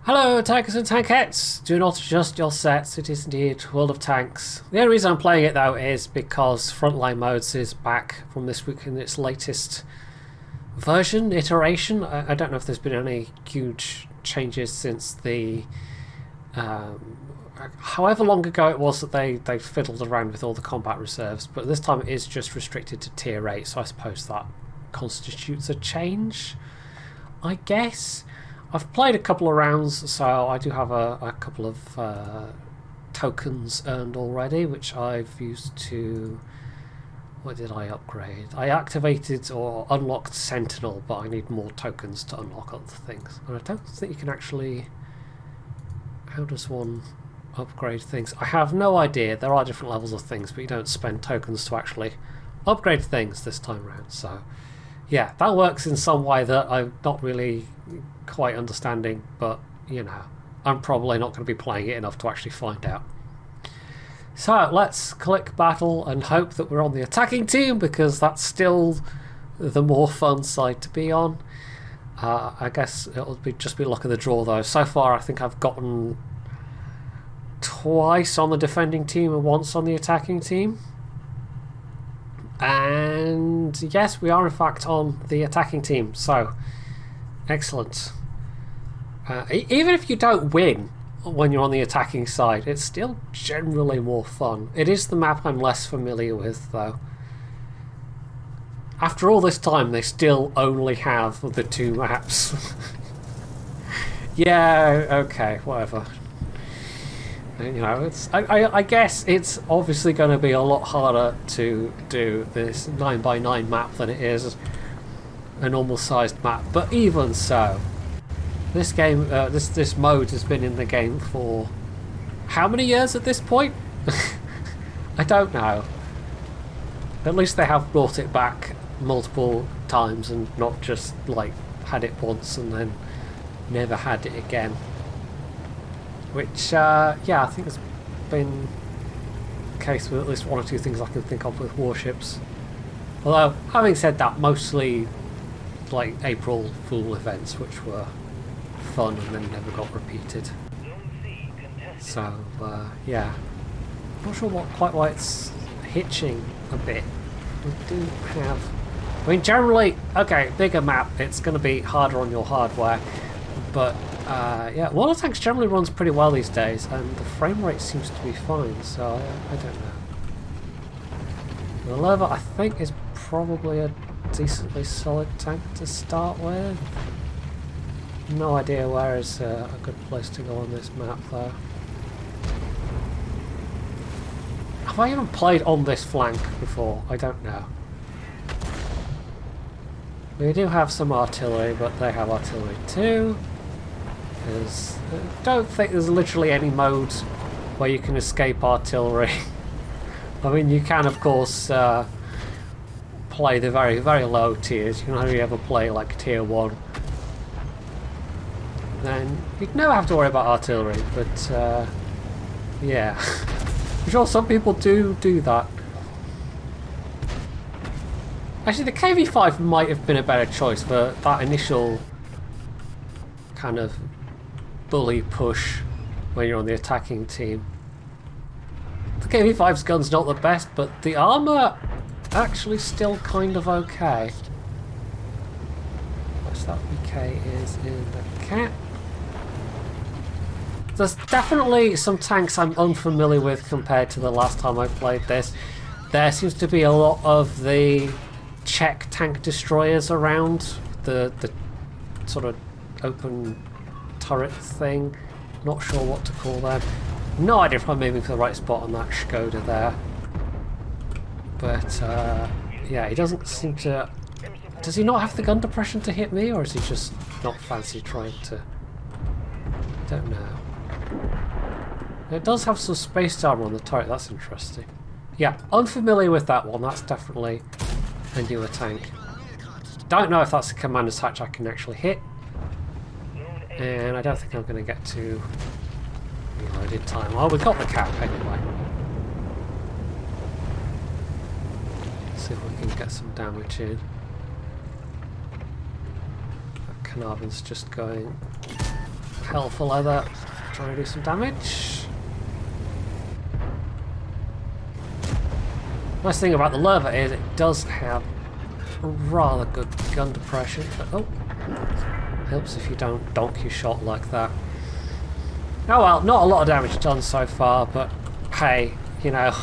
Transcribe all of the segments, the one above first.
Hello tankers and tankettes! Do not adjust your sets, it is indeed World of Tanks. The only reason I'm playing it though is because Frontline Modes is back from this week in its latest version, iteration. I don't know if there's been any huge changes since the however long ago it was that they fiddled around with all the combat reserves, but this time it is just restricted to tier 8, so I suppose that constitutes a change, I guess. I've played a couple of rounds, so I do have a couple of tokens earned already, which I've used to... What did I upgrade? I activated or unlocked Sentinel, but I need more tokens to unlock other things. And I don't think you can actually... How does one upgrade things? I have no idea. There are different levels of things, but you don't spend tokens to actually upgrade things this time around. So, yeah, that works in some way that I'm not really quite understanding, but, you know, I'm probably not going to be playing it enough to actually find out. So, let's click battle and hope that we're on the attacking team, because that's still the more fun side to be on. I guess it'll just be luck of the draw though. So far I think I've gotten twice on the defending team and once on the attacking team. And yes, we are in fact on the attacking team, so excellent. Even if you don't win when you're on the attacking side, it's still generally more fun. It is the map I'm less familiar with though. After all this time, they still only have the two maps. Yeah, okay, whatever. You know, it's I guess it's obviously going to be a lot harder to do this 9x9 map than it is a normal-sized map. But even so, this game, this mode has been in the game for how many years at this point? I don't know. At least they have brought it back multiple times and not just like had it once and then never had it again, which yeah, I think has been the case with at least one or two things I can think of with warships. Although having said that, mostly like April Fool events which were fun and then never got repeated. So yeah, not sure quite why it's hitching a bit. We do have, I mean, generally, okay, bigger map, it's going to be harder on your hardware, but yeah, World of Tanks generally runs pretty well these days, and the frame rate seems to be fine, so I don't know. The lever, I think, is probably a decently solid tank to start with. No idea where is a good place to go on this map, though. Have I even played on this flank before? I don't know. We do have some artillery, but they have artillery too. Because I don't think there's literally any mode where you can escape artillery. I mean, you can, of course, play the very, very low tiers. You can only ever play like tier 1. Then you'd never have to worry about artillery, but yeah. I'm sure some people do that. Actually, the KV-5 might have been a better choice for that initial kind of bully push when you're on the attacking team. The KV-5's gun's not the best, but the armour actually still kind of okay. What's that VK is in the cap? There's definitely some tanks I'm unfamiliar with compared to the last time I played this. There seems to be a lot of the Czech tank destroyers around, the sort of open turret thing. Not sure what to call them. No idea if I'm aiming for the right spot on that Skoda there. But yeah, he doesn't seem to... Does he not have the gun depression to hit me, or is he just not fancy trying to... Don't know. It does have some space armor on the turret, that's interesting. Yeah, unfamiliar with that one, that's definitely a newer tank. Don't know if that's a commander's hatch I can actually hit. And I don't think I'm going to get to reloaded time. Oh, we got the cap anyway. Let's see if we can get some damage in. That Carnarvon's just going helpful leather. Trying to do some damage. Nice thing about the leather is it does have a rather good gun depression. But, oh, helps if you don't donk your shot like that. Oh well, not a lot of damage done so far, but hey, you know,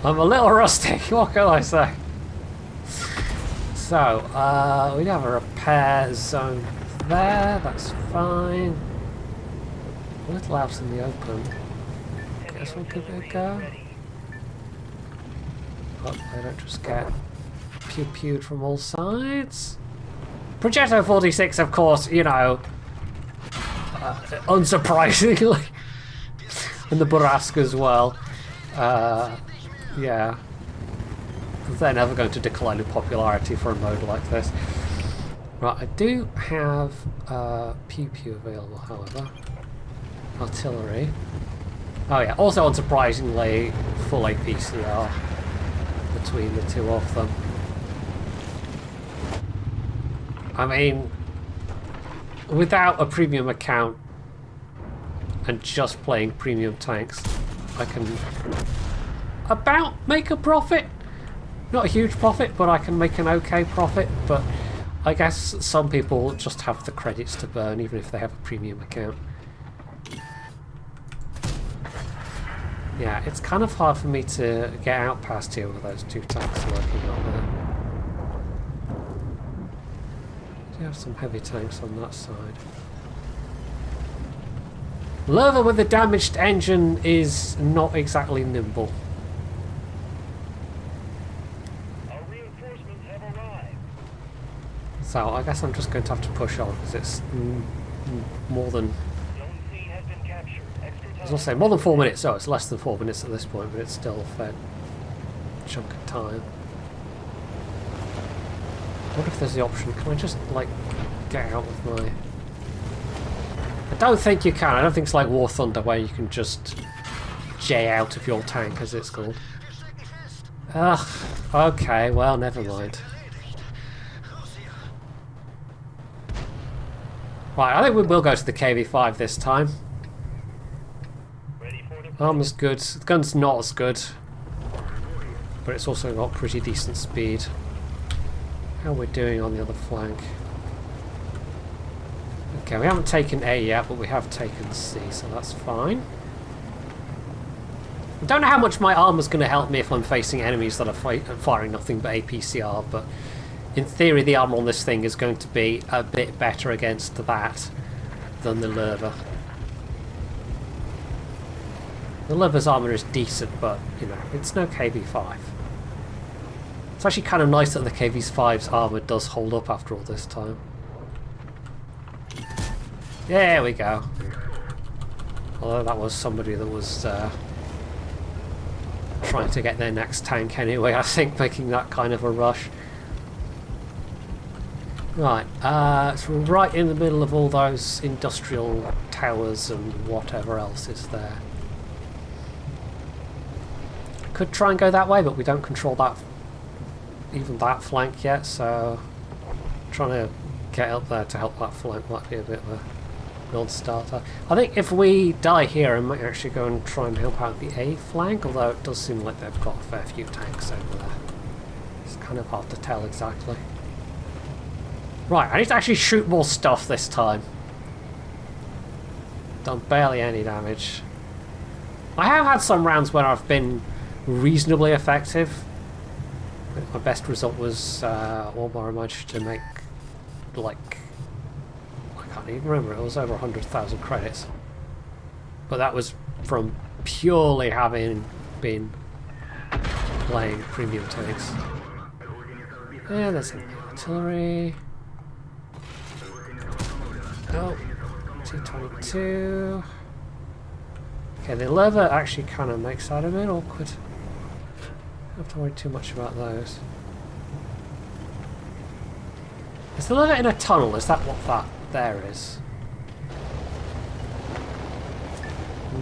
I'm a little rusty, what can I say? So, we have a repair zone there, that's fine. A little out in the open. Guess we'll give it a go. Oh, I don't just get pew-pewed from all sides. Progetto 46, of course, you know, unsurprisingly. And the Burask as well. Yeah. They're never going to decline in popularity for a mode like this. Right, I do have pew-pew available, however. Artillery. Oh yeah, also unsurprisingly, full APCR between the two of them. I mean, without a premium account and just playing premium tanks, I can about make a profit. Not a huge profit, but I can make an okay profit. But I guess some people just have the credits to burn even if they have a premium account. Yeah, it's kind of hard for me to get out past here with those two tanks lurking up there. Do have some heavy tanks on that side. Leather with a damaged engine is not exactly nimble. Our reinforcements have arrived. So I guess I'm just going to have to push on because it's more than... I was going to say more than 4 minutes, so it's less than 4 minutes at this point, but it's still a fair chunk of time. What if there's the option? Can I just, like, get out with my... I don't think you can. I don't think it's like War Thunder where you can just J out of your tank, as it's called. Ugh. Okay, well, never mind. Right, I think we will go to the KV-5 this time. Armor's good. The gun's not as good, but it's also got pretty decent speed. How are we doing on the other flank? Okay, we haven't taken A yet, but we have taken C, so that's fine. I don't know how much my armor's going to help me if I'm facing enemies that are firing nothing but APCR, but in theory the armor on this thing is going to be a bit better against that than the Lerva. The Lerva's armor is decent, but, you know, it's no KV-5. It's actually kind of nice that the KV-5's armor does hold up after all this time. There we go. Although that was somebody that was trying to get their next tank anyway, I think, making that kind of a rush. Right, so we're right in the middle of all those industrial towers and whatever else is there. Could try and go that way, but we don't control that, even that flank yet, so trying to get up there to help that flank might be a bit of a non-starter. I think if we die here, I might actually go and try and help out the A flank, although it does seem like they've got a fair few tanks over there. It's kind of hard to tell exactly. Right, I need to actually shoot more stuff this time. Done barely any damage. I have had some rounds where I've been reasonably effective. My best result was one where I managed to make, like, I can't even remember, it was over 100,000 credits. But that was from purely having been playing premium tanks. Yeah, there's artillery. Oh, T-22. Okay, the leather actually kind of makes that a bit awkward. Don't have to worry too much about those. Is the leather in a tunnel? Is that what that there is?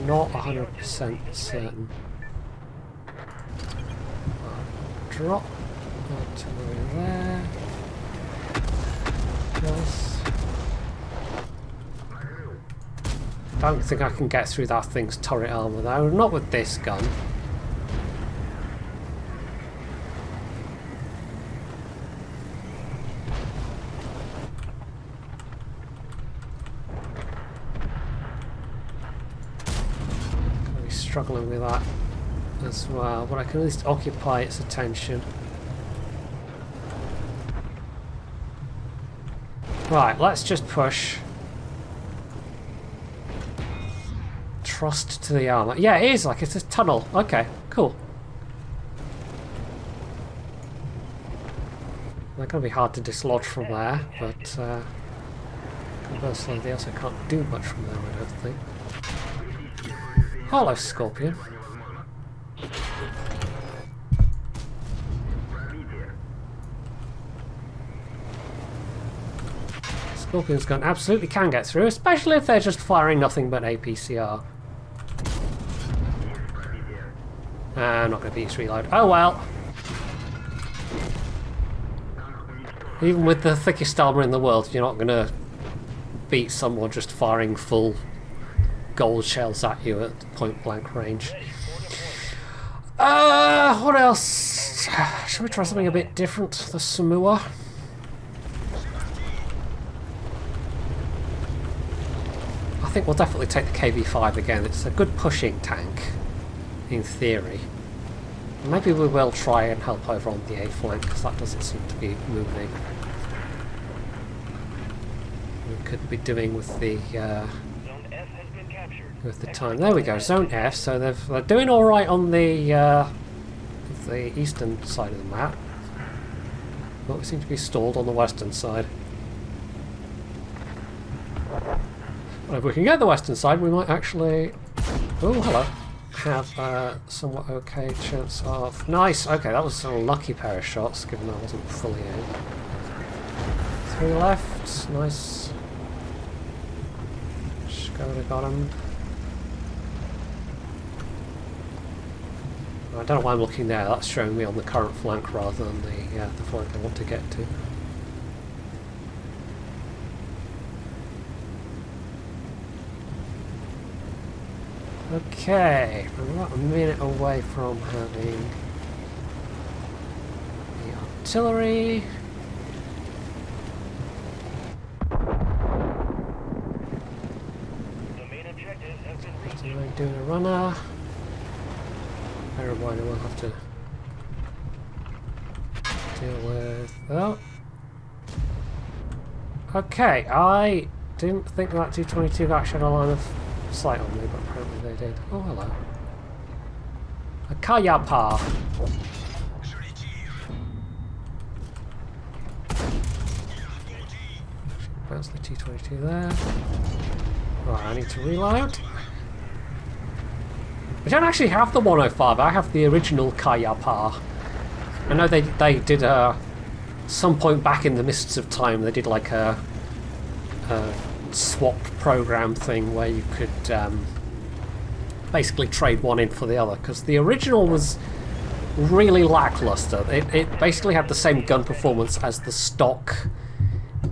Not 100% certain. Drop artillery there. Nice. Don't think I can get through that thing's turret armor though. Not with this gun. Gonna be struggling with that as well, but I can at least occupy its attention. Right, let's just push. Trust to the armor. Yeah, it is like it's a tunnel. Okay, cool. They're going to be hard to dislodge from there, but conversely, they also can't do much from there, I don't think. Hello, Scorpion. Scorpion's gun absolutely can get through, especially if they're just firing nothing but APCR. Not going to be its reload. Oh well. Even with the thickest armor in the world, you're not going to beat someone just firing full gold shells at you at point blank range. What else? Should we try something a bit different? The Samoa. I think we'll definitely take the KV-5 again. It's a good pushing tank, in theory. Maybe we will try and help over on the A flank, because that doesn't seem to be moving. We could be doing with the time. There we go, Zone F. So they're doing all right on the eastern side of the map, but we seem to be stalled on the western side. Well, if we can get the western side, we might actually... Oh, hello. Have a somewhat okay chance of... Nice! Okay, that was a lucky pair of shots, given that wasn't fully in. 3 left. Nice. Skoda got him. I don't know why I'm looking there. That's showing me on the current flank rather than the flank I want to get to. Okay, we're about a minute away from having the artillery. The main objective has been reached. Doing a runner. Bear in mind, we'll have to deal with. Oh. Okay, I didn't think that 222 actually had a line of sight on me, but apparently they did. Oh, hello. A Kayapa. Bounce the T-22 there. Right, I need to reload. I don't actually have the 105, I have the original Kayapa. I know they did some point back in the mists of time, they did like a swap program thing where you could basically trade one in for the other, because the original was really lackluster. It basically had the same gun performance as the stock.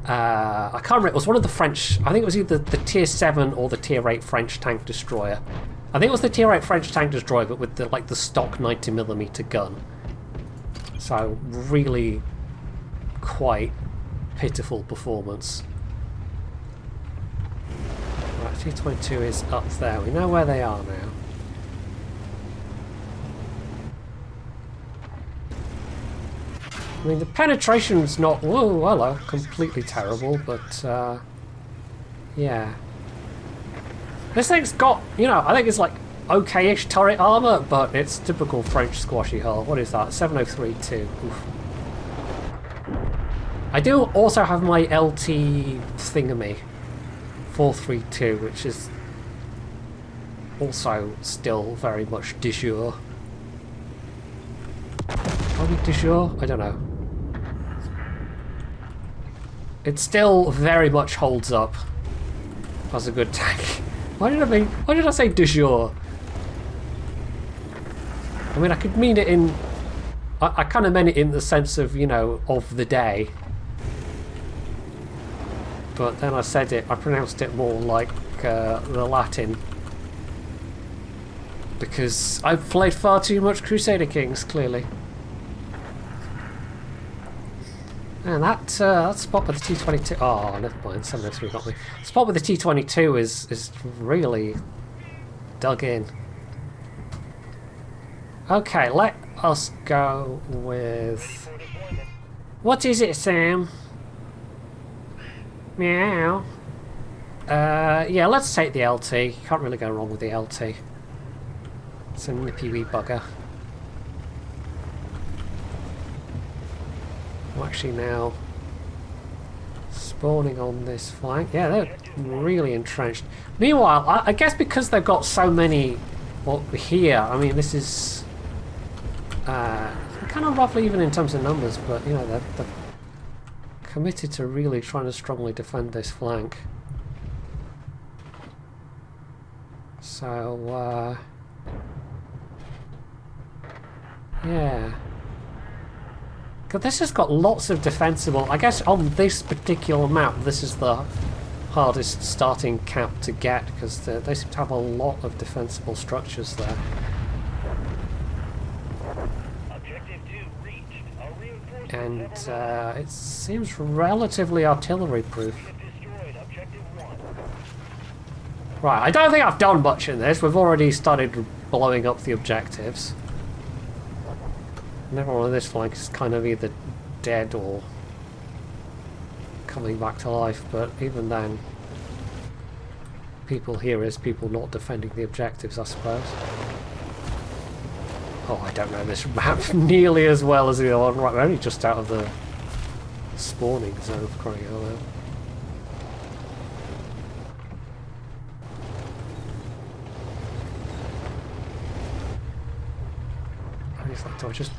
I can't remember, it was one of the French, I think it was either the Tier 7 or the Tier 8 French tank destroyer. I think it was the Tier 8 French tank destroyer, but with the stock 90mm gun. So really quite pitiful performance. Right, T-22 is up there. We know where they are now. I mean, the penetration's not, whoa, hello, completely terrible, but yeah. This thing's got, you know, I think it's like okay-ish turret armor, but it's typical French squashy hull. What is that? 703-2. Oof. I do also have my LT thingamy, 432, which is also still very much de jour. Probably de jour? I don't know. It still very much holds up as a good tank. Why did I say de jour? I mean, I could mean it in... I kind of meant it in the sense of, you know, of the day. But then I pronounced it more like the Latin. Because I've played far too much Crusader Kings, clearly. And that spot with the T22... Oh, never mind, 703 got me. Spot with the T22 is really dug in. Okay, let us go with... What is it, Sam? Meow. Yeah, let's take the LT. Can't really go wrong with the LT. It's a nippy wee bugger. I'm actually now spawning on this flank. Yeah, they're really entrenched. Meanwhile, I guess because they've got so many here, I mean, this is kind of roughly even in terms of numbers, but you know, they're committed to really trying to strongly defend this flank. So, yeah. Because this has got lots of defensible... I guess on this particular map, this is the hardest starting camp to get, because they seem to have a lot of defensible structures there. Objective 2 reached. Our reinforcements And have arrived. it seems relatively artillery-proof. We have destroyed Objective 1. Right, I don't think I've done much in this. We've already started blowing up the objectives. And everyone on this flank is kind of either dead or coming back to life, but even then, people here is people not defending the objectives, I suppose. Oh, I don't know this map nearly as well as the other one. Right, we're only just out of the spawning zone, for crying out loud. Do I just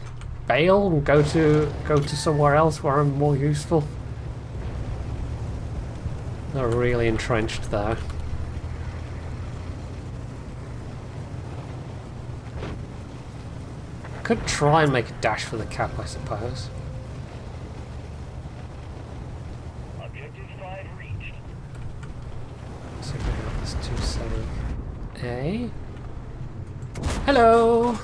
bail and go to somewhere else where I'm more useful? They're really entrenched there. Could try and make a dash for the cap, I suppose. Objective 5 reached. See if I can get this 27A. Hello!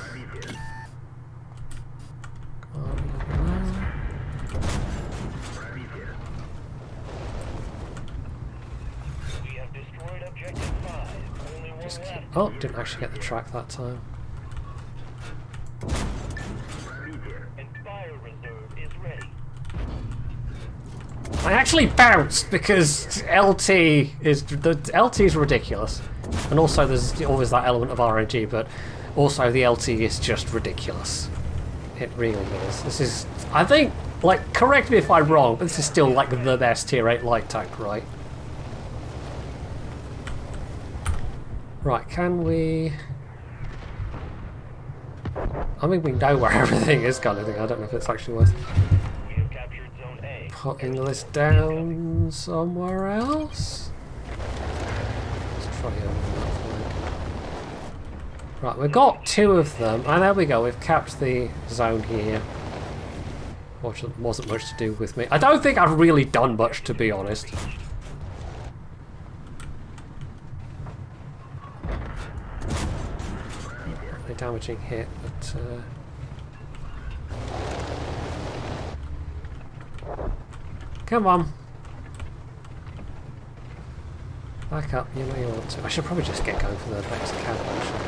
We have destroyed Objective 5. Only one Just keep... left. Oh, didn't actually get the track that time. And fire reserve is ready. I actually bounced because LT is ridiculous, and also there's always that element of RNG, but also the LT is just ridiculous. It really is. This is, I think, like, correct me if I'm wrong, but this is still like the best tier 8 light tank, right? Right, can we... I mean, we know where everything is, kind of thing. I don't know if it's actually worth We have captured Zone A. putting this down somewhere else. Let's try over that flank. Right, we've got 2 of them, and there we go. We've capped the zone here. Which wasn't much to do with me. I don't think I've really done much, to be honest. A damaging hit, but come on. Back up, you know you want to. I should probably just get going for the next cab, actually,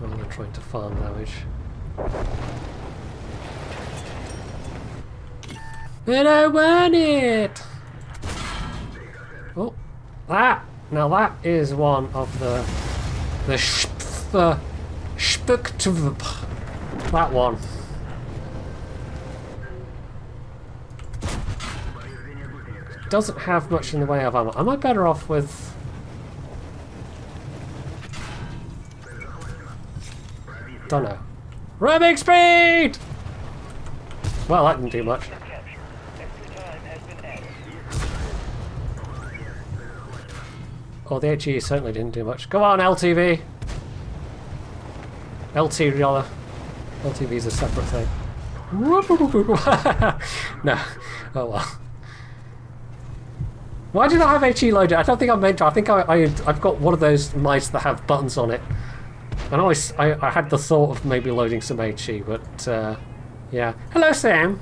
rather than trying to farm damage. But I want it! Oh, that! Now that is one of the that one. Doesn't have much in the way of ammo. Am I better off with... Don't know. Ramming speed! Well, that didn't do much. Capture. Extra time has been added. Oh, the HE certainly didn't do much. Come on, LTV! LT rather. LTV's a separate thing. No. Oh well. Why did I have HE loaded? I don't think I meant to. I think I've got one of those mice that have buttons on it. And I had the thought of maybe loading some HE, but yeah. Hello, Sam.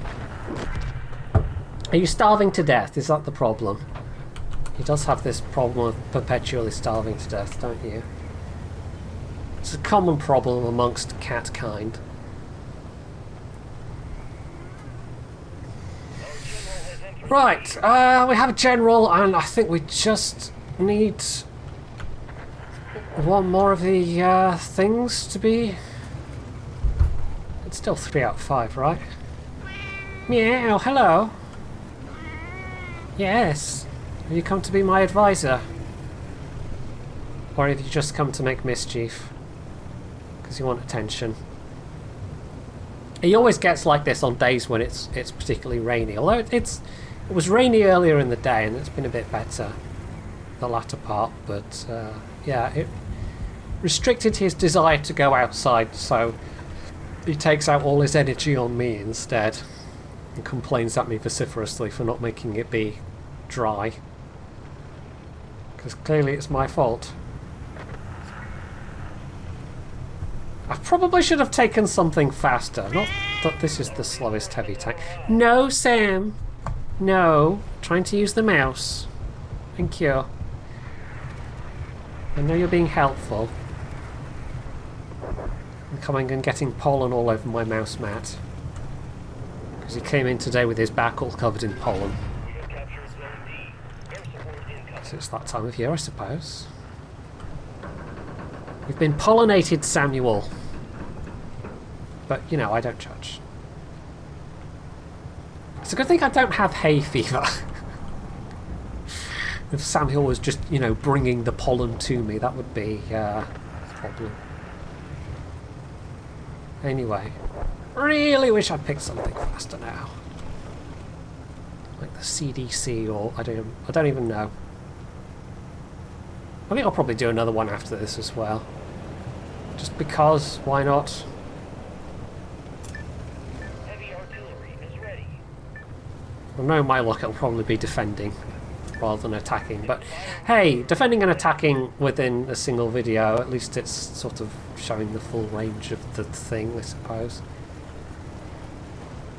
Are you starving to death? Is that the problem? He does have this problem of perpetually starving to death, don't you? It's a common problem amongst cat kind. Right, we have a general, and I think we just need one more of the things to be... It's still 3 out of 5, right? Meow, hello. Yes. Have you come to be my advisor? Or have you just come to make mischief? Because you want attention. He always gets like this on days when it's particularly rainy. Although it was rainy earlier in the day and it's been a bit better the latter part, but yeah, it restricted his desire to go outside, so he takes out all his energy on me instead and complains at me vociferously for not making it be dry. Because clearly it's my fault. I probably should have taken something faster. Not that this is the slowest heavy tank. No, Sam. No. Trying to use the mouse. Thank you. I know you're being helpful. I'm coming and getting pollen all over my mouse mat. Because he came in today with his back all covered in pollen. So it's that time of year, I suppose. You've been pollinated, Samuel. But, you know, I don't judge. It's a good thing I don't have hay fever. If Samuel was just, you know, bringing the pollen to me, that would be a problem. Anyway, really wish I'd picked something faster now. Like the CDC or I don't even know. I think I'll probably do another one after this as well. Just because, why not? Heavy artillery is ready. I know my luck it'll probably be defending rather than attacking, but hey, defending and attacking within a single video, at least it's sort of showing the full range of the thing, I suppose.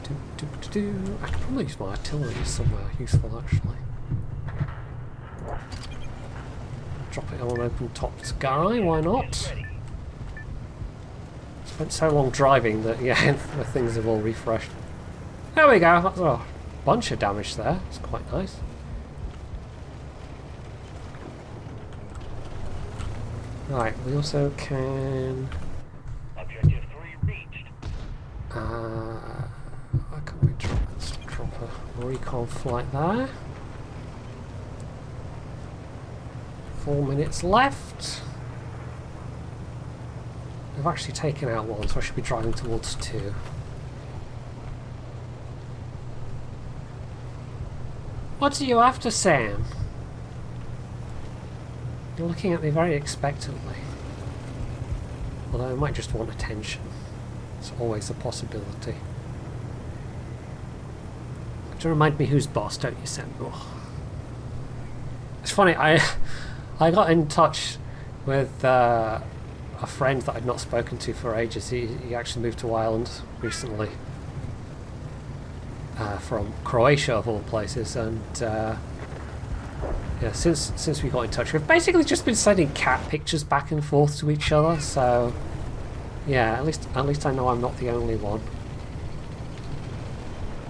I could probably use my artillery somewhere useful, actually. Drop it on an open-top sky, why not? Spent so long driving that, yeah, the things have all refreshed. There we go, that's a bunch of damage there, it's quite nice. Right, we also can... Objective 3 reached. Where can we drop? Let's drop a recon flight there. 4 minutes left. I've actually taken out one, so I should be driving towards 2. What are you after, Sam? You're looking at me very expectantly. Although I might just want attention. It's always a possibility. To remind me who's boss, don't you, Sam? Oh. It's funny, I got in touch with a friend that I'd not spoken to for ages. He actually moved to Ireland recently. From Croatia, of all places, and yeah, since we got in touch, we've basically just been sending cat pictures back and forth to each other. So, yeah, at least I know I'm not the only one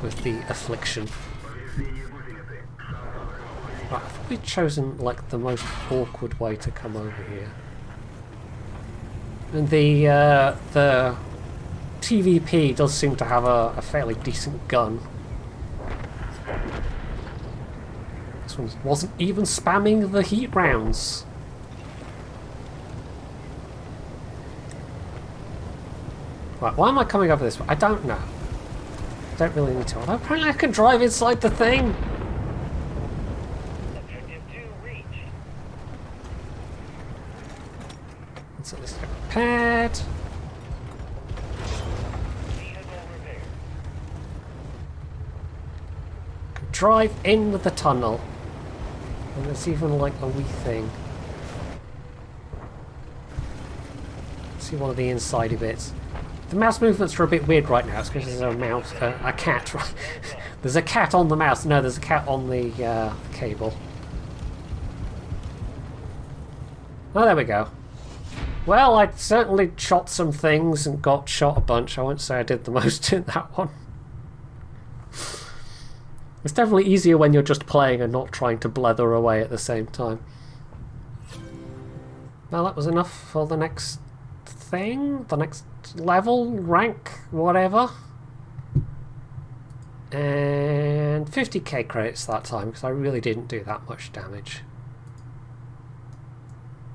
with the affliction. Right, I've probably chosen like the most awkward way to come over here. And the TVP does seem to have a fairly decent gun. This one wasn't even spamming the heat rounds. Right, why am I coming over this way? I don't know. I don't really need to. Although apparently I can drive inside the thing. Objective 2 reached. Let's at least get repaired. Vehicle repair. Drive in the tunnel. And there's even like a wee thing. See one of the insidey bits. The mouse movements are a bit weird right now. It's because there's a mouse, a cat. Right? There's a cat on the mouse. No, there's a cat on the cable. Oh, there we go. Well, I certainly shot some things and got shot a bunch. I won't say I did the most in that one. It's definitely easier when you're just playing and not trying to blether away at the same time. Well, that was enough for the next thing, the next level, rank, whatever. And 50k credits that time, because I really didn't do that much damage.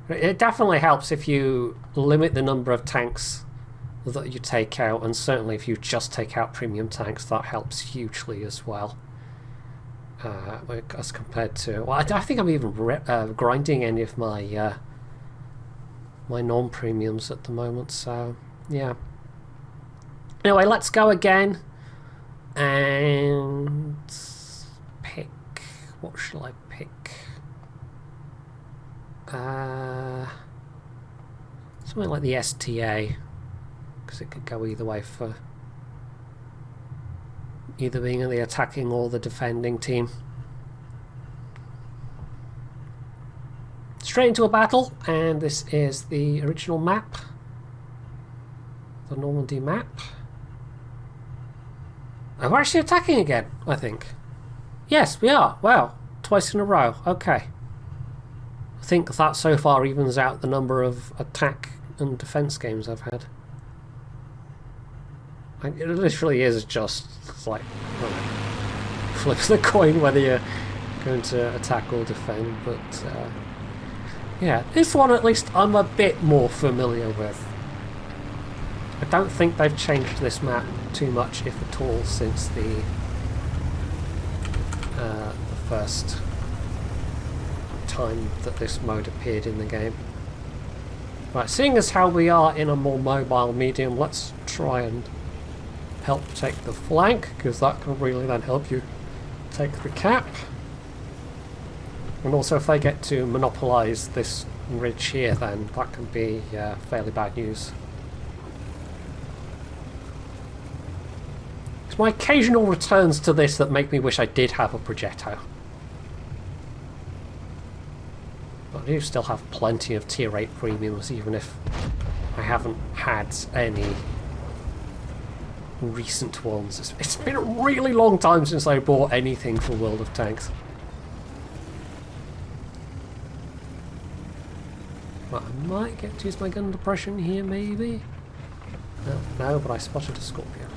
It definitely helps if you limit the number of tanks that you take out, and certainly if you just take out premium tanks, that helps hugely as well. As compared to... Well, I think I'm even grinding any of my my non-premiums at the moment, so yeah. Anyway, let's go again and pick... What shall I pick? Something like the STA, because it could go either way for either being in the attacking or the defending team. Straight into a battle, and this is the original map, the Normandy map. And we're actually attacking again, I think. Yes, we are. Wow, twice in a row. Okay. I think that so far evens out the number of attack and defense games I've had. It literally is just like flip the coin whether you're going to attack or defend, but yeah, this one at least I'm a bit more familiar with. I don't think they've changed this map too much, if at all, since the first time that this mode appeared in the game. Right, seeing as how we are in a more mobile medium, let's try and help take the flank, because that can really then help you take the cap. And also if they get to monopolise this ridge here, then that can be fairly bad news. It's my occasional returns to this that make me wish I did have a Progetto. But I do still have plenty of tier 8 premiums, even if I haven't had any recent ones. It's been a really long time since I bought anything for World of Tanks. Right, I might get to use my gun depression here, maybe? No, but I spotted a Scorpion.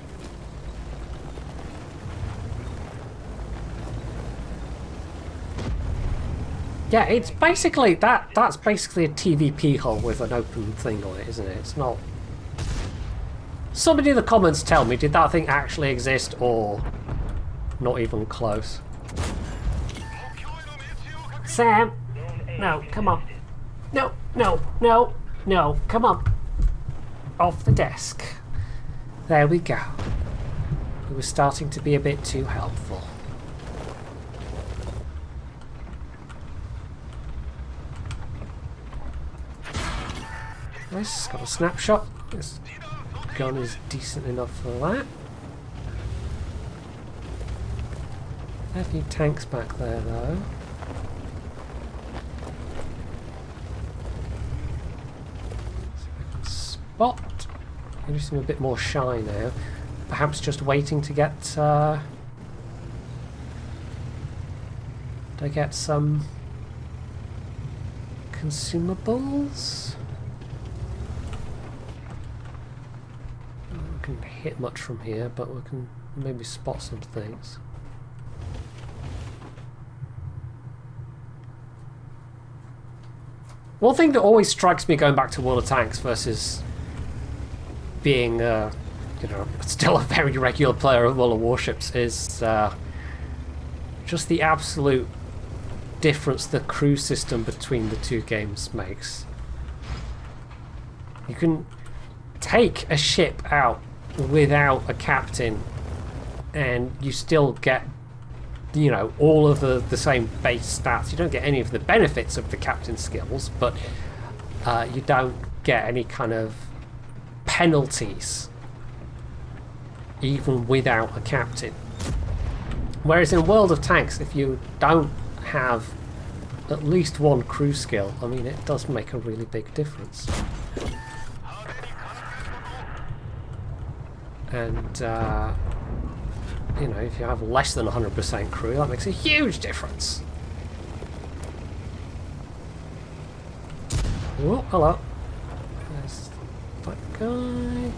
Yeah, it's basically that's basically a TVP hull with an open thing on it, isn't it? It's not... Somebody in the comments tell me, did that thing actually exist, or not even close? Sam! No, come on. No, no, no, no, come on. Off the desk. There we go. It was starting to be a bit too helpful. Nice, got a snapshot. This gun is decent enough for that. There are a few tanks back there though. See if I can spot. Maybe some a bit more shy now. Perhaps just waiting to get some consumables. Can hit much from here, but we can maybe spot some things. One thing that always strikes me going back to World of Tanks versus being, you know, still a very regular player of World of Warships is just the absolute difference the crew system between the two games makes. You can take a ship out without a captain and you still get you know, all of the same base stats. You don't get any of the benefits of the captain skills, but you don't get any kind of penalties even without a captain. Whereas in World of Tanks, if you don't have at least one crew skill, I mean, it does make a really big difference. And you know, if you have less than 100% crew, that makes a huge difference. Oh, hello. There's that guy.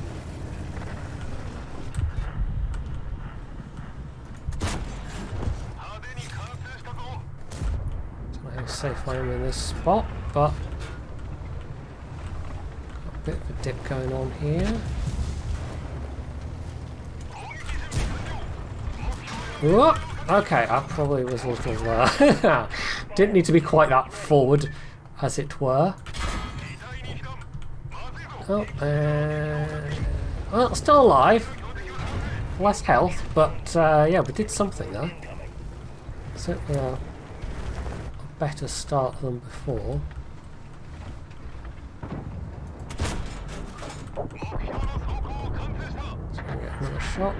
Don't know how safe I am in this spot, but got a bit of a dip going on here. Whoa. Okay, I probably was a little... didn't need to be quite that forward, as it were. Oh, well, still alive. Less health, but yeah, we did something there. Certainly a better start than before. Let's go get another shot.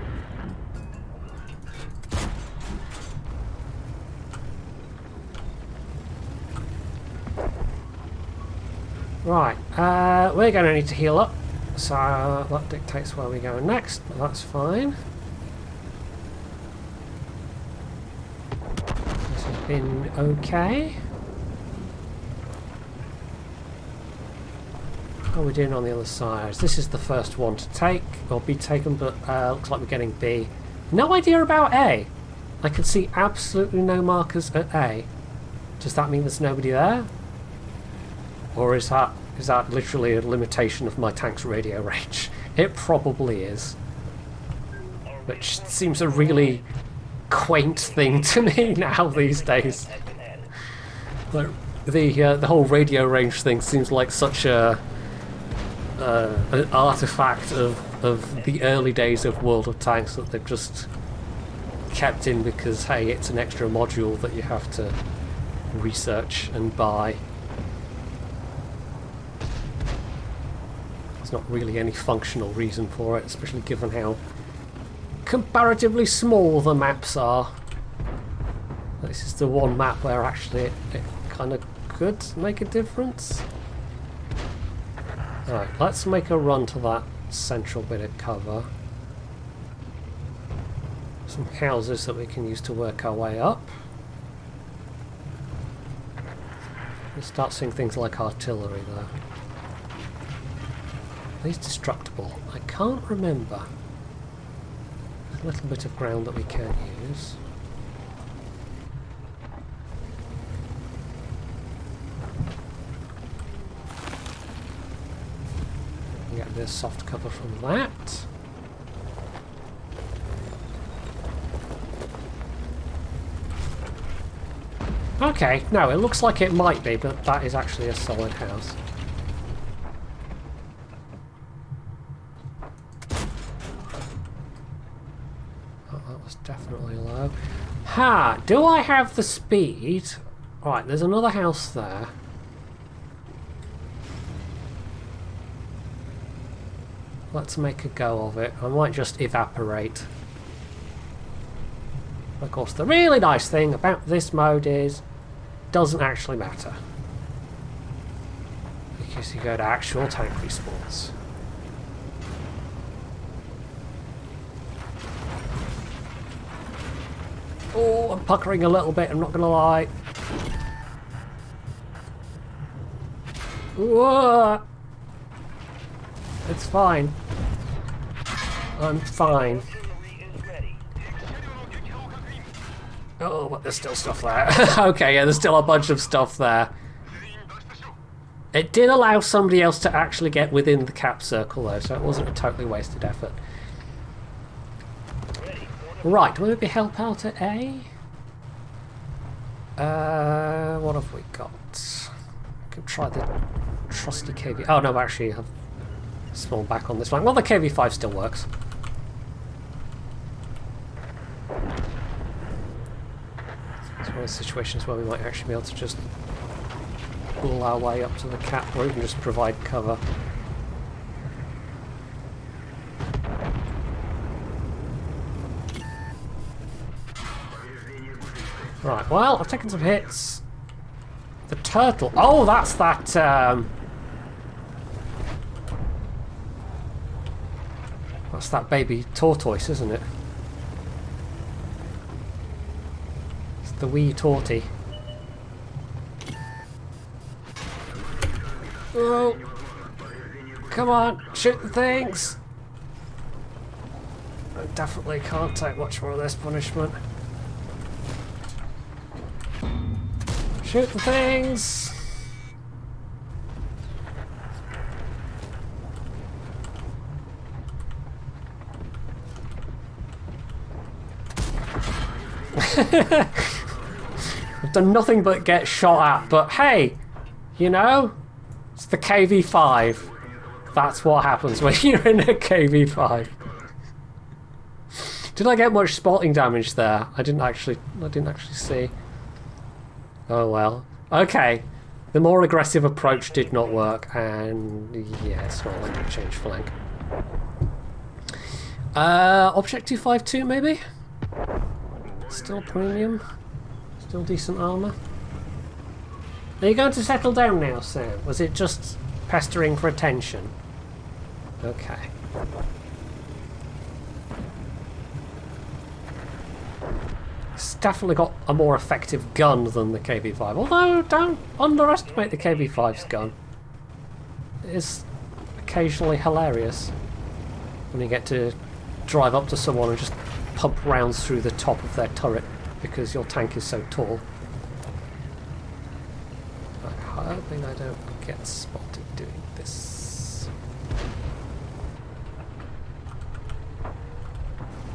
Right, we're going to need to heal up, so that dictates where we go next, but that's fine. This has been okay. How are we doing on the other side? This is the first one to take, or be taken, but looks like we're getting B. No idea about A. I can see absolutely no markers at A. Does that mean there's nobody there? Or is that literally a limitation of my tank's radio range? It probably is. Which seems a really quaint thing to me now these days. Like the whole radio range thing seems like such an artifact of the early days of World of Tanks that they've just kept in because, hey, it's an extra module that you have to research and buy. There's not really any functional reason for it, especially given how comparatively small the maps are. This is the one map where actually it kind of could make a difference. Alright, let's make a run to that central bit of cover. Some houses that we can use to work our way up. We'll start seeing things like artillery there. These destructible. I can't remember. A little bit of ground that we can use. We get a bit of soft cover from that. Okay, no, it looks like it might be, but that is actually a solid house. Definitely low. Ha! Do I have the speed? Right, there's another house there. Let's make a go of it. I might just evaporate. Of course, the really nice thing about this mode is it doesn't actually matter. Because you go to actual tank respawns. Oh, I'm puckering a little bit, I'm not gonna lie. Whoa. It's fine. I'm fine. Oh, but there's still stuff there. Okay, yeah, there's still a bunch of stuff there. It did allow somebody else to actually get within the cap circle though, so it wasn't a totally wasted effort. Right, will we help out at A? What have we got? We can try the trusty KV. Oh no, actually, I've spawned back on this one. Well, the KV5 still works. one of the situations where we might actually be able to just pull our way up to the cap, or even just provide cover. Right, well, I've taken some hits. The turtle. Oh, that's that. That's that baby tortoise, isn't it? It's the wee tortie. Oh, come on, shoot the things. I definitely can't take much more of this punishment. Shoot the things! I've done nothing but get shot at, but hey, you know, it's the KV5. That's what happens when you're in a KV5. Did I get much spotting damage there? I didn't actually see. Oh well. Okay. The more aggressive approach did not work, and yeah, it's not like a change flank. Objective 5-2 maybe? Still premium? Still decent armour? Are you going to settle down now, Sam? Was it just pestering for attention? Okay. It's definitely got a more effective gun than the KV5, although don't underestimate the KV5's gun. It is occasionally hilarious when you get to drive up to someone and just pump rounds through the top of their turret because your tank is so tall. I'm hoping I don't get spotted doing this.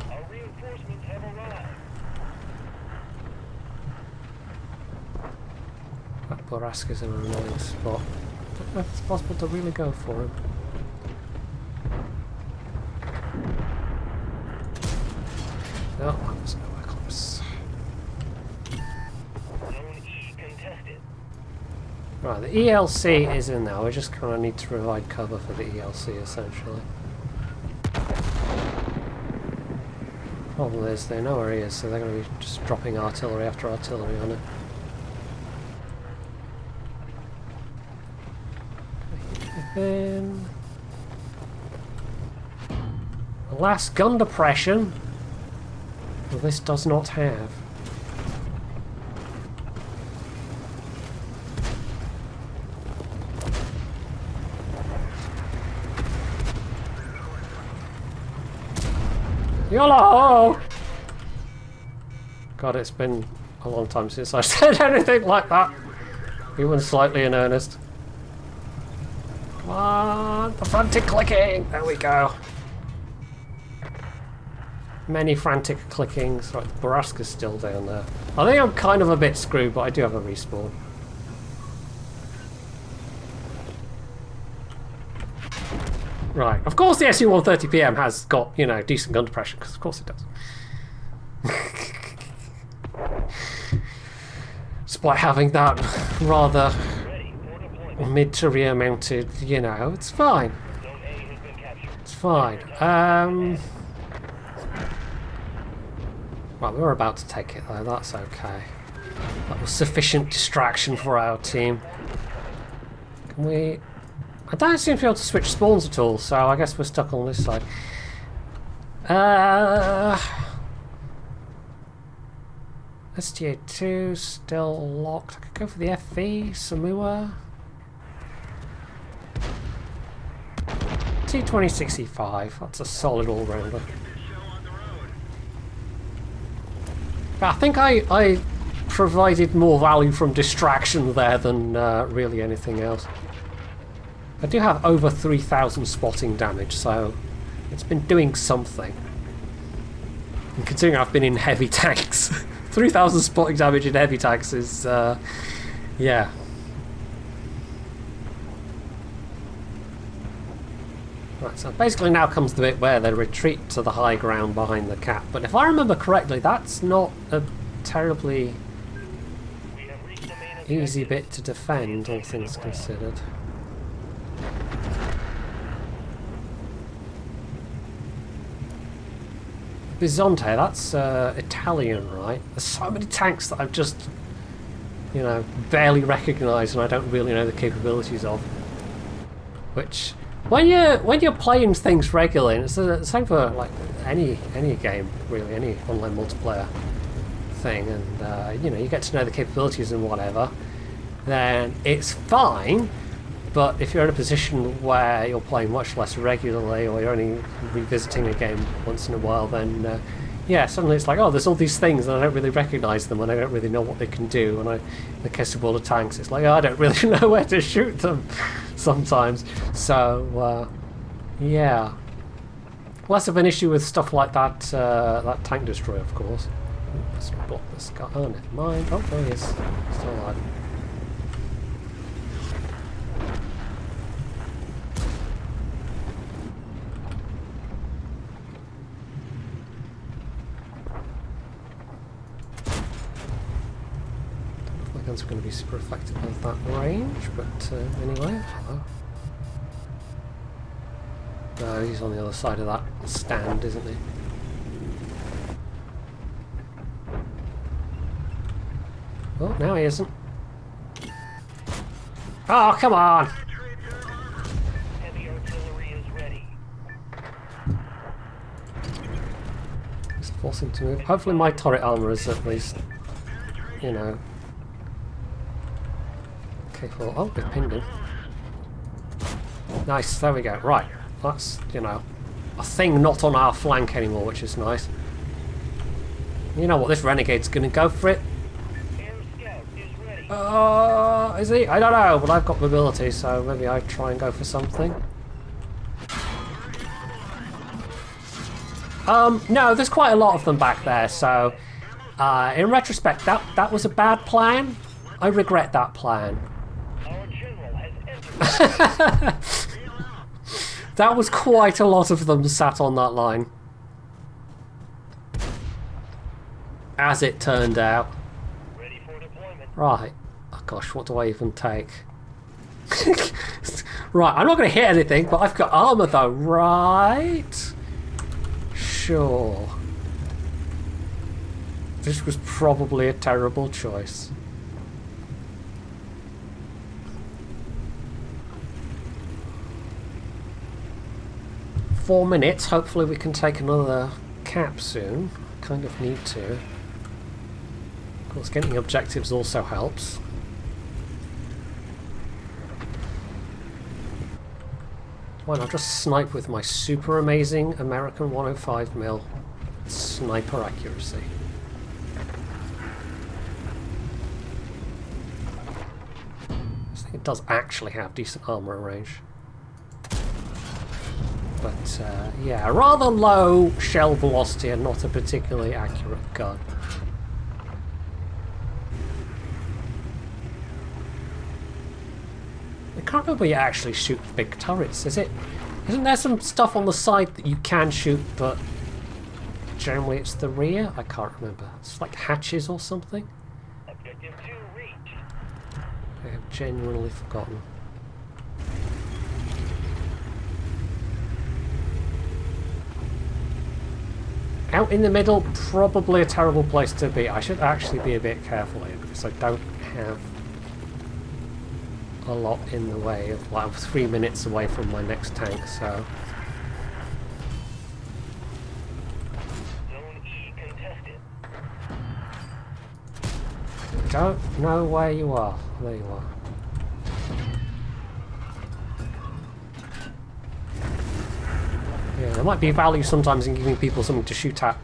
Our reinforcements have arrived. That Boraska's in an annoying spot. I don't know if it's possible to really go for him. No, that was nowhere close. Zone E contested. Right, the ELC is in there. We just kind of need to provide cover for the ELC, essentially. Problem is, they know where he is, so they're going to be just dropping artillery after artillery on it. Then the last gun depression. Well, this does not have. YOLO! God, it's been a long time since I said anything like that. Even slightly in earnest. Come on, the frantic clicking! There we go. Many frantic clickings. Right, the Boraska's still down there. I think I'm kind of a bit screwed, but I do have a respawn. Right, of course the SU-130PM has got, you know, decent gun depression, because of course it does. Despite having that rather mid to rear mounted, you know, it's fine. It's fine. Well, we were about to take it though, that's okay. That was sufficient distraction for our team. Can we... I don't seem to be able to switch spawns at all, so I guess we're stuck on this side. STA2 still locked. I could go for the FV, Samua. T2065, that's a solid all-rounder. I think I provided more value from distraction there than really anything else. I do have over 3,000 spotting damage, so it's been doing something. And considering I've been in heavy tanks, 3,000 spotting damage in heavy tanks is, yeah. Right, so basically now comes the bit where they retreat to the high ground behind the cap. But if I remember correctly, that's not a terribly easy bit to defend, all things considered. Bisonte, that's Italian, right? There's so many tanks that I've just, you know, barely recognised and I don't really know the capabilities of. Which, when you're playing things regularly, and it's the same for like any game really, any online multiplayer thing, and you know, you get to know the capabilities and whatever, then it's fine. But if you're in a position where you're playing much less regularly, or you're only revisiting a game once in a while, then yeah, suddenly it's like, oh, there's all these things and I don't really recognise them and I don't really know what they can do. And in the case of World of Tanks, it's like, oh, I don't really know where to shoot them sometimes. So yeah, less of an issue with stuff like that. That tank destroyer, of course. Let's block this guy. Oh, never mind. Oh, there he is. Still alive. Guns are going to be super effective at that range, but anyway, hello. No, he's on the other side of that stand, isn't he? Oh, now he isn't. Oh, come on! Heavy artillery is ready. Just force him to move. Hopefully my turret armor is at least, you know, capable. Oh, they've pinned him. Nice, there we go. Right, that's, you know, a thing not on our flank anymore, which is nice. You know what, this renegade's gonna go for it. Air scout is ready. Is he? I don't know, but I've got mobility, so maybe I try and go for something. No, there's quite a lot of them back there, so in retrospect, that was a bad plan. I regret that plan. Our general has entered. That was quite a lot of them sat on that line. As it turned out. Ready for deployment. Right. Oh gosh, what do I even take? Right, I'm not going to hit anything, but I've got armour though, right? Sure. This was probably a terrible choice. Four minutes, hopefully we can take another cap soon. Kind of need to. Of course, getting objectives also helps. Why not just snipe with my super amazing American 105mm sniper accuracy? I think it does actually have decent armor range. But yeah, rather low shell velocity and not a particularly accurate gun. I can't remember where you actually shoot big turrets, is it? Isn't there some stuff on the side that you can shoot, but generally it's the rear? I can't remember. It's like hatches or something? Objective 2 reached. I have genuinely forgotten. Out in the middle, probably a terrible place to be. I should actually be a bit careful here because I don't have a lot in the way of, well, I'm 3 minutes away from my next tank, so. Zone E contested. Don't know where you are. There you are. Yeah, there might be value sometimes in giving people something to shoot at,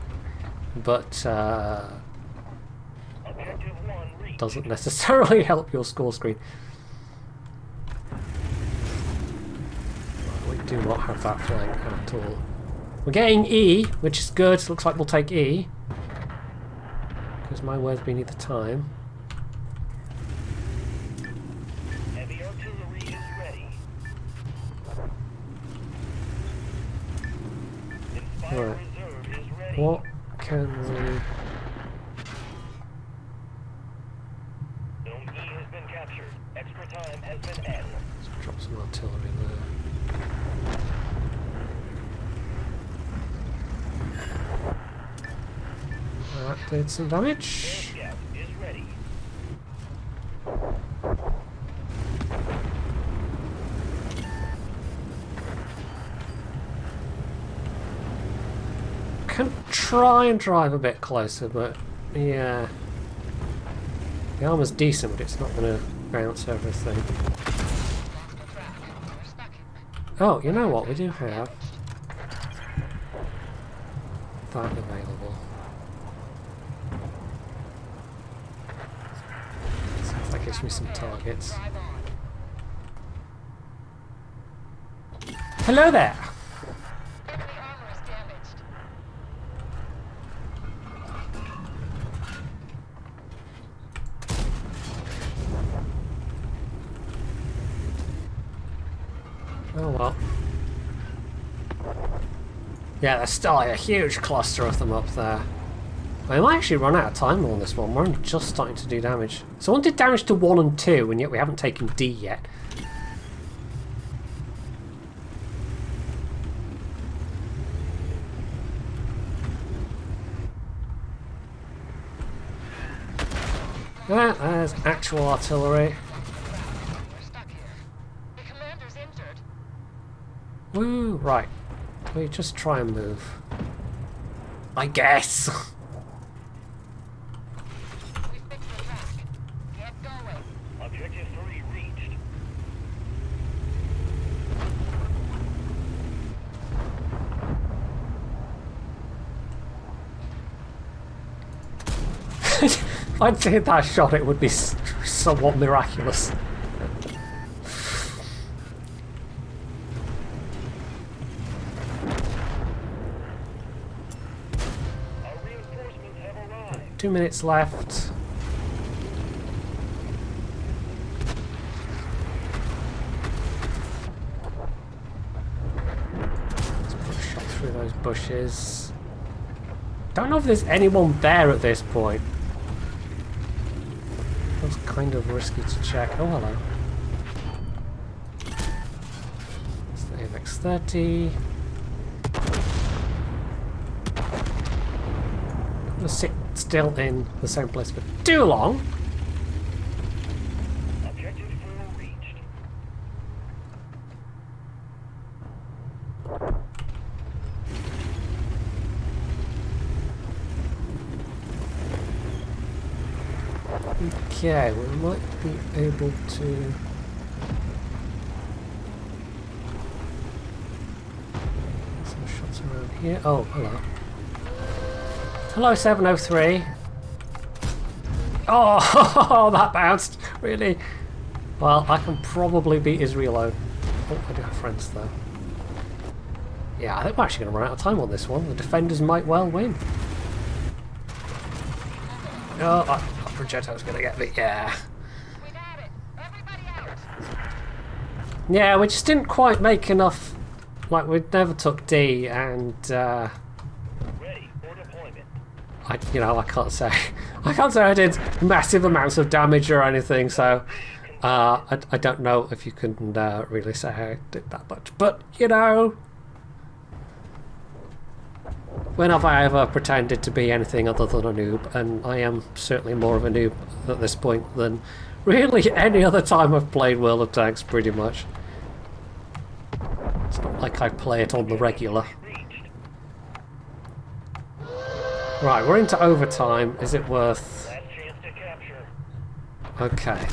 but Objective 1 reached. doesn't necessarily help your score screen. We do not have that flank at all. We're getting E, which is good. Looks like we'll take E, because my words be neither time. Heavy artillery is ready. Inspire Right. reserve is ready. What can we... Zone E has been artillery there. That did some damage. Air scout is ready. Can try and drive a bit closer, but yeah. The armor's decent, but it's not going to bounce everything. Oh, you know what? We do have that available. See if that gives me some targets. Hello there! Oh well. Yeah, there's still like a huge cluster of them up there. I might actually run out of time on this one. We're only just starting to do damage. So one did damage to 1 and 2, and yet we haven't taken D yet. There's actual artillery. Woo, right. We just try and move. I guess. Objective 3 reached. If I'd hit that shot, it would be somewhat miraculous. Our reinforcements have arrived. 2 minutes left. Let's put a shot through those bushes. Don't know if there's anyone there at this point. Feels kind of risky to check. Oh, hello. It's the AMX-30. I'm gonna sit still in the same place for too long. Objective 4 reached. Okay, we might be able to... Some shots around here. Oh, hello. Hello, 703. Oh, that bounced. Really? Well, I can probably beat his reload. Oh, I do have friends though. Yeah, I think we're actually going to run out of time on this one. The defenders might well win. Oh, that projectile's going to get me. Yeah. Yeah, we just didn't quite make enough. Like, we never took D, and Ready for deployment. I can't say I did massive amounts of damage or anything. So I don't know if you can really say I did that much. But when have I ever pretended to be anything other than a noob? And I am certainly more of a noob at this point than really any other time I've played World of Tanks, pretty much. It's not like I play it on the regular. Right, we're into overtime. Is it worth... Last chance to capture. Okay.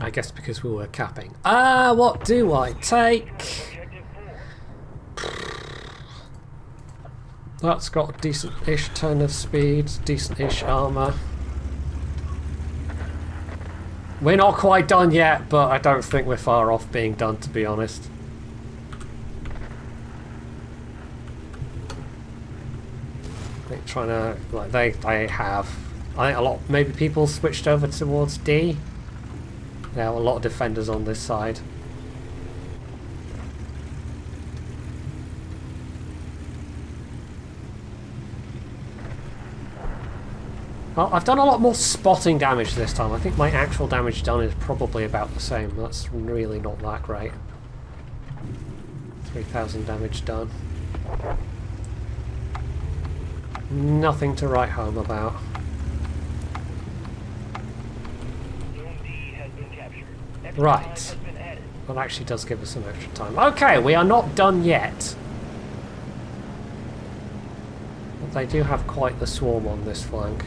I guess because we were capping. What do I take? Objective 4. That's got a decent-ish turn of speed, decent-ish armour. We're not quite done yet, but I don't think we're far off being done, to be honest. I think trying to, like, they have. I think a lot, maybe people switched over towards D. There are a lot of defenders on this side. Well, I've done a lot more spotting damage this time. I think my actual damage done is probably about the same. That's really not that great. 3,000 damage done. Nothing to write home about. Zone D has been captured. Extra time Right. has been added. That actually does give us some extra time. Okay, we are not done yet. But they do have quite the swarm on this flank.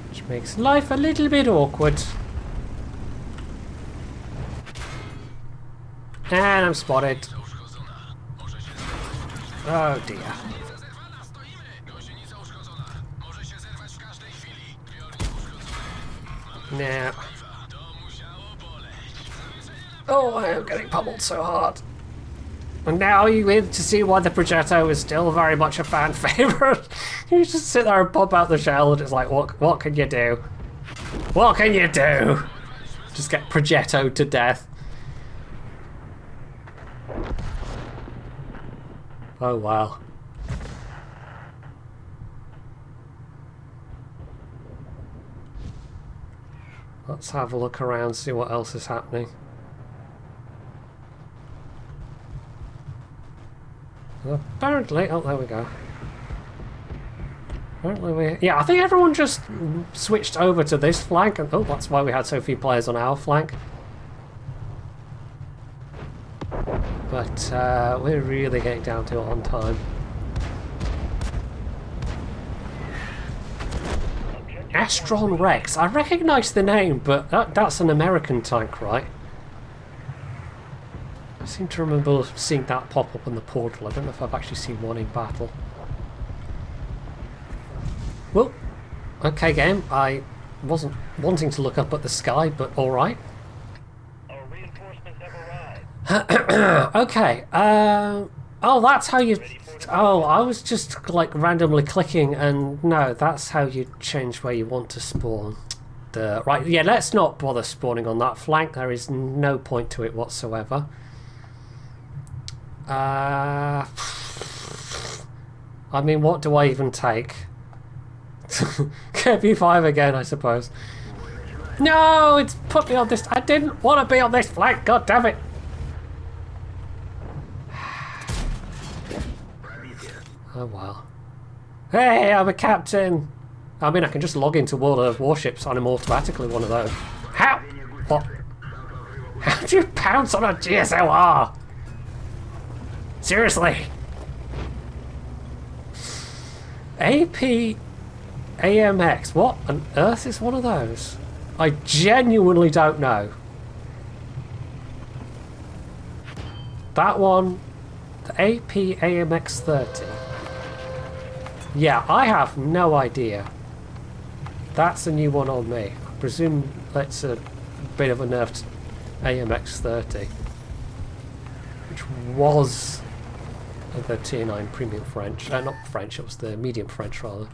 Which makes life a little bit awkward. And I'm spotted. Oh dear. Now. Oh, I am getting pummeled so hard. And now you in to see why the Progetto is still very much a fan favourite. You just sit there and pop out the shell and it's like, what can you do? What can you do? Just get Progettoed to death. Oh wow. Let's have a look around, see what else is happening. Apparently, oh, there we go. Apparently yeah, I think everyone just switched over to this flank, and oh, that's why we had so few players on our flank. But we're really getting down to it on time. Astron Rex. I recognise the name, but that's an American tank, right? I seem to remember seeing that pop up on the portal. I don't know if I've actually seen one in battle. Well, okay game. I wasn't wanting to look up at the sky, but alright. Our reinforcements have arrived. Okay. Oh, that's how you... Oh, I was just like randomly clicking, and no, that's how you change where you want to spawn. Right, yeah, let's not bother spawning on that flank. There is no point to it whatsoever. I mean, what do I even take? KP5 again, I suppose. No, it's put me on this... I didn't want to be on this flank, god damn it! Oh well. Hey, I'm a captain! I mean, I can just log into World of Warships and I'm automatically one of those. How? What? How do you pounce on a GSLR? Seriously? AP AMX. What on earth is one of those? I genuinely don't know. That one, the AP AMX 30. Yeah, I have no idea. That's a new one on me. I presume that's a bit of a nerfed AMX 30. Which was the Tier 9 Premium French. Not French, it was the Medium French rather.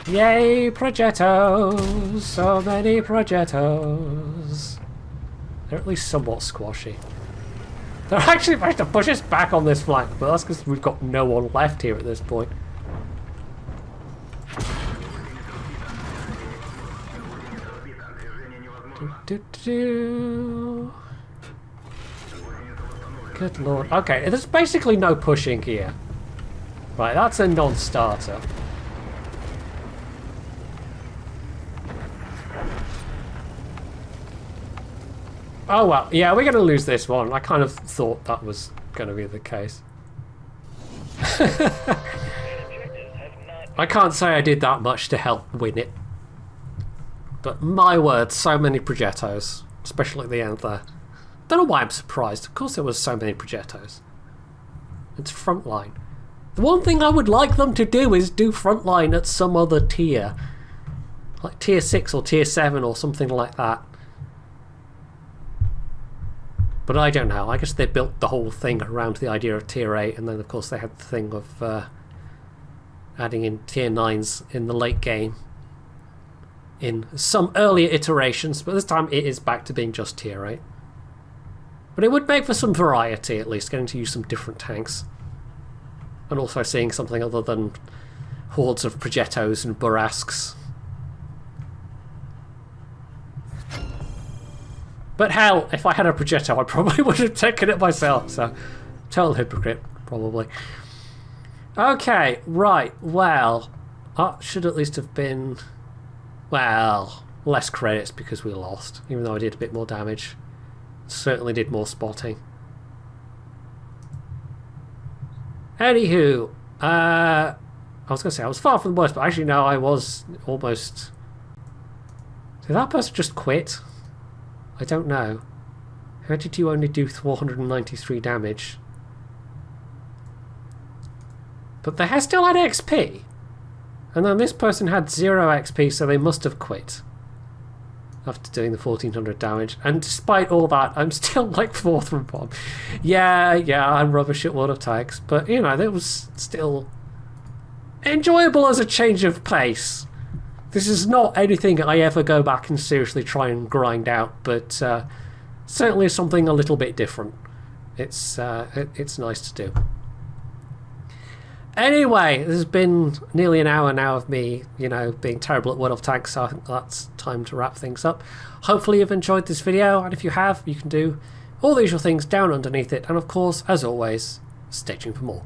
Yay, Progettos! So many Progettos! They're at least somewhat squashy. They're actually managed to push us back on this flank, but that's because we've got no one left here at this point. Good lord. Okay, there's basically no pushing here. Right, that's a non-starter. Oh well, yeah, we're going to lose this one. I kind of thought that was going to be the case. I can't say I did that much to help win it. But my word, so many Progettos. Especially at the end there. Don't know why I'm surprised. Of course there was so many Progettos. It's Frontline. The one thing I would like them to do is do Frontline at some other tier. Like tier 6 or tier 7 or something like that. But I don't know. I guess they built the whole thing around the idea of tier 8, and then of course they had the thing of adding in tier 9s in the late game in some earlier iterations, but this time it is back to being just tier 8. But it would make for some variety, at least, getting to use some different tanks. And also seeing something other than hordes of Progettos and Burasks. But hell, if I had a Progetto, I probably would have taken it myself, so total hypocrite, probably. Okay, right, well, that should at least have been, well, less credits because we lost, even though I did a bit more damage. Certainly did more spotting. Anywho, I was going to say I was far from the worst, but actually no, I was almost... Did that person just quit? I don't know. How did you only do 493 damage? But they still had XP. And then this person had 0 XP, so they must have quit. After doing the 1400 damage. And despite all that, I'm still like 4th from bottom. Yeah, I'm rubbish at World of Tanks. But, you know, that was still enjoyable as a change of pace. This is not anything I ever go back and seriously try and grind out, but certainly something a little bit different. It's nice to do. Anyway, this has been nearly an hour now of me, you know, being terrible at World of Tanks, so I think that's time to wrap things up. Hopefully you've enjoyed this video, and if you have, you can do all the usual things down underneath it, and of course, as always, stay tuned for more.